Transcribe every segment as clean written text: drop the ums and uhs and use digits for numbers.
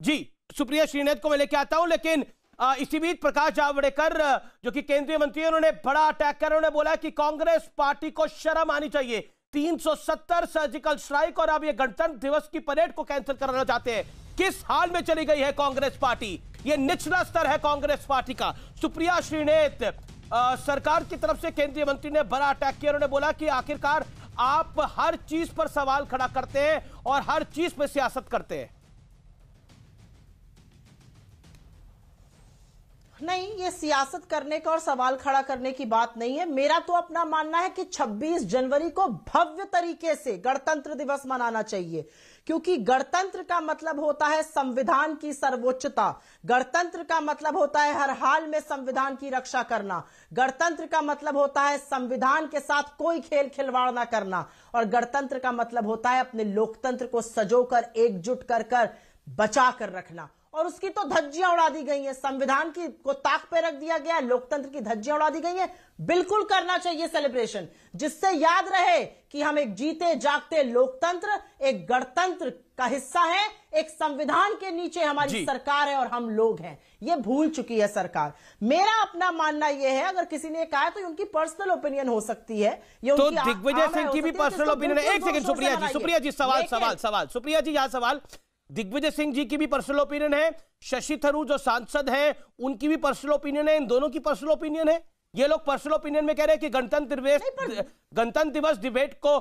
जी, सुप्रिया श्रीनेत को मैं लेके आता हूं, लेकिन इसी बीच प्रकाश जावड़ेकर जो कि केंद्रीय मंत्री हैं, उन्होंने बड़ा अटैक कर उन्होंने बोला कि कांग्रेस पार्टी को शर्म आनी चाहिए। 370 सर्जिकल स्ट्राइक और अब ये गणतंत्र दिवस की परेड को कैंसिल कराना चाहते हैं। किस हाल में चली गई है कांग्रेस पार्टी? ये निचला स्तर है कांग्रेस पार्टी का। सुप्रिया श्रीनेत सरकार की तरफ से केंद्रीय मंत्री ने बड़ा अटैक किया। उन्होंने बोला कि आखिरकार आप हर चीज पर सवाल खड़ा करते हैं और हर चीज पर सियासत करते हैं। नहीं, ये सियासत करने का और सवाल खड़ा करने की बात नहीं है। मेरा तो अपना मानना है कि 26 जनवरी को भव्य तरीके से गणतंत्र दिवस मनाना चाहिए, क्योंकि गणतंत्र का मतलब होता है संविधान की सर्वोच्चता। गणतंत्र का मतलब होता है हर हाल में संविधान की रक्षा करना। गणतंत्र का मतलब होता है संविधान के साथ कोई खेल खिलवाड़ ना करना। और गणतंत्र का मतलब होता है अपने लोकतंत्र को सजोकर एकजुट कर बचा कर रखना। और उसकी तो धज्जियां उड़ा दी गई हैं। संविधान की को ताक पे रख दिया गया, लोकतंत्र की धज्जियां उड़ा दी गई हैं। बिल्कुल करना चाहिए सेलिब्रेशन, जिससे याद रहे कि हम एक जीते जागते लोकतंत्र, एक गणतंत्र का हिस्सा है, एक संविधान के नीचे हमारी सरकार है और हम लोग हैं। ये भूल चुकी है सरकार। मेरा अपना मानना यह है, अगर किसी ने कहा तो उनकी पर्सनल ओपिनियन हो सकती है। ये तो दिग्विजय सिंह की भी पर्सनल ओपिनियन है। एक सेकंड सुप्रिया जी सवाल सुप्रिया जी यहाँ सवाल। दिग्विजय सिंह जी की भी पर्सनल ओपिनियन है, शशि थरूर जो सांसद हैं उनकी भी पर्सनल ओपिनियन है, इन दोनों की पर्सनल ओपिनियन है। ये लोग पर्सनल ओपिनियन में कह रहे हैं कि गणतंत्र दिवस डिबेट को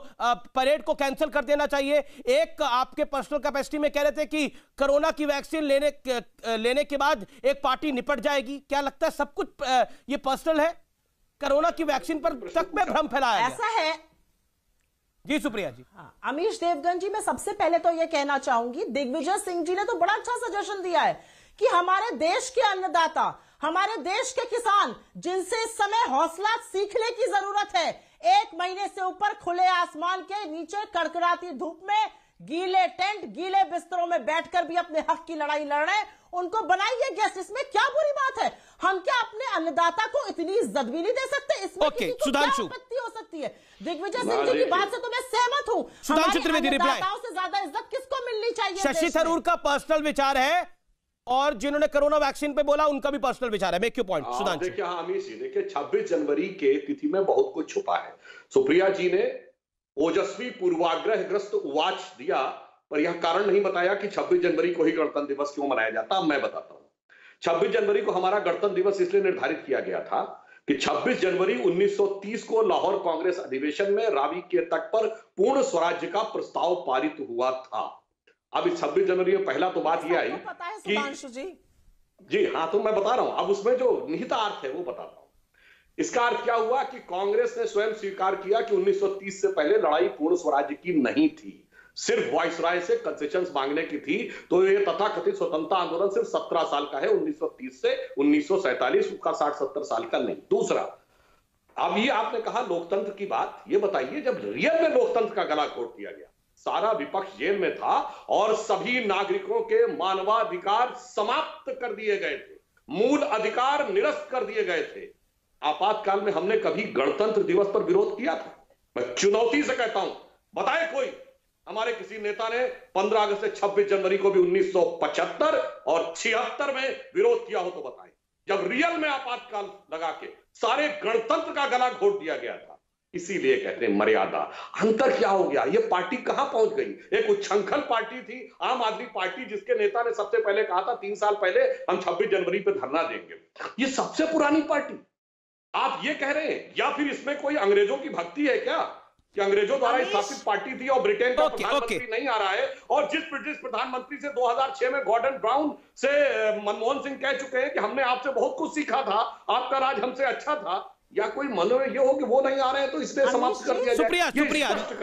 परेड को कैंसिल कर देना चाहिए। एक आपके पर्सनल कैपेसिटी में कह रहे थे कि कोरोना की वैक्सीन लेने के बाद एक पार्टी निपट जाएगी। क्या लगता है सब कुछ ये पर्सनल है? कोरोना की वैक्सीन पर तक में भ्रम फैलाया ऐसा है। जी सुप्रिया जी। अमीश देवगन जी, मैं सबसे पहले तो यह कहना चाहूंगी, दिग्विजय सिंह जी ने तो बड़ा अच्छा सजेशन दिया है कि हमारे देश के अन्नदाता, हमारे देश के किसान, जिनसे इस समय हौसला सीखने की जरूरत है, 1 महीने से ऊपर खुले आसमान के नीचे कड़कड़ाती धूप में गीले टेंट, गीले बिस्तरों में बैठकर भी अपने हक की लड़ाई लड़ रहे हैं, उनको बनाइए गेस्ट। इसमें क्या बुरी बात है? हम क्या अपने अन्नदाता को इतनी इज्जत भी नहीं दे सकते? इसमें किसी को क्या आपत्ति हो सकती है? दिग्विजय सिंह जी की बात से तो मैं सहमत हूं। अन्नदाताओं से ज्यादा इज्जत किसको मिलनी चाहिए? शशि थरूर का पर्सनल विचार है और जिन्होंने कोरोना वैक्सीन पे बोला उनका भी पर्सनल विचार है। Make your point Sudhanshu. देखिए अमीश जी, देखिए 26 जनवरी के तिथि में बहुत कुछ छुपा है। सुप्रिया जी ने ओजस्वी पूर्वाग्रहग्रस्त उवाच दिया, पर यह कारण नहीं बताया कि 26 जनवरी को ही गणतंत्र दिवस क्यों मनाया जाता। मैं बताता हूं। 26 जनवरी को हमारा गणतंत्र दिवस इसलिए निर्धारित किया गया था कि 26 जनवरी 1930 को लाहौर कांग्रेस अधिवेशन में रावी के तट पर पूर्ण स्वराज्य का प्रस्ताव पारित हुआ था। अब इस 26 जनवरी में पहला तो बात यह आई कि जी हाँ, तो मैं बता रहा हूं। अब उसमें जो निहितार्थ है वो बताता हूं। इसका अर्थ क्या हुआ कि कांग्रेस ने स्वयं स्वीकार किया कि 1930 से पहले लड़ाई पूर्ण स्वराज्य की नहीं थी, सिर्फ वायसराय से कंसेशंस मांगने की थी। तो ये तथाकथित स्वतंत्रता आंदोलन सिर्फ 17 साल का है, 1930 से 1947 का 60-70 साल का नहीं। दूसरा, अब ये आपने कहा लोकतंत्र की बात, ये बताइए जब रियल में लोकतंत्र का गला घोट दिया गया, सारा विपक्ष जेल में था और सभी नागरिकों के मानवाधिकार समाप्त कर दिए गए थे, मूल अधिकार निरस्त कर दिए गए थे, आपातकाल में हमने कभी गणतंत्र दिवस पर विरोध किया था? मैं चुनौती से कहता हूं, बताए कोई हमारे किसी नेता ने 15 अगस्त से 26 जनवरी को भी 1975 और 76 में विरोध किया हो तो बताएं, जब रियल में आपातकाल लगा के सारे गणतंत्र का गला घोट दिया गया था। इसीलिए कहते हैं मर्यादा। अंतर क्या हो गया? ये पार्टी कहां पहुंच गई? एक उच्छृंखल पार्टी थी आम आदमी पार्टी, जिसके नेता ने सबसे पहले कहा था 3 साल पहले हम 26 जनवरी पे धरना देंगे। ये सबसे पुरानी पार्टी आप ये कह रहे हैं, या फिर इसमें कोई अंग्रेजों की भक्ति है क्या कि अंग्रेजों द्वारा स्थापित पार्टी थी और ब्रिटेन का प्रधानमंत्री नहीं आ रहा है? और जिस ब्रिटिश प्रधानमंत्री से 2006 में गॉर्डन ब्राउन से मनमोहन सिंह कह चुके हैं कि हमने आपसे बहुत कुछ सीखा था, आपका राज हमसे अच्छा था, या कोई मन में ये हो कि वो नहीं आ रहे हैं तो इसलिए समाप्त कर दिया जाए। सुप्रिया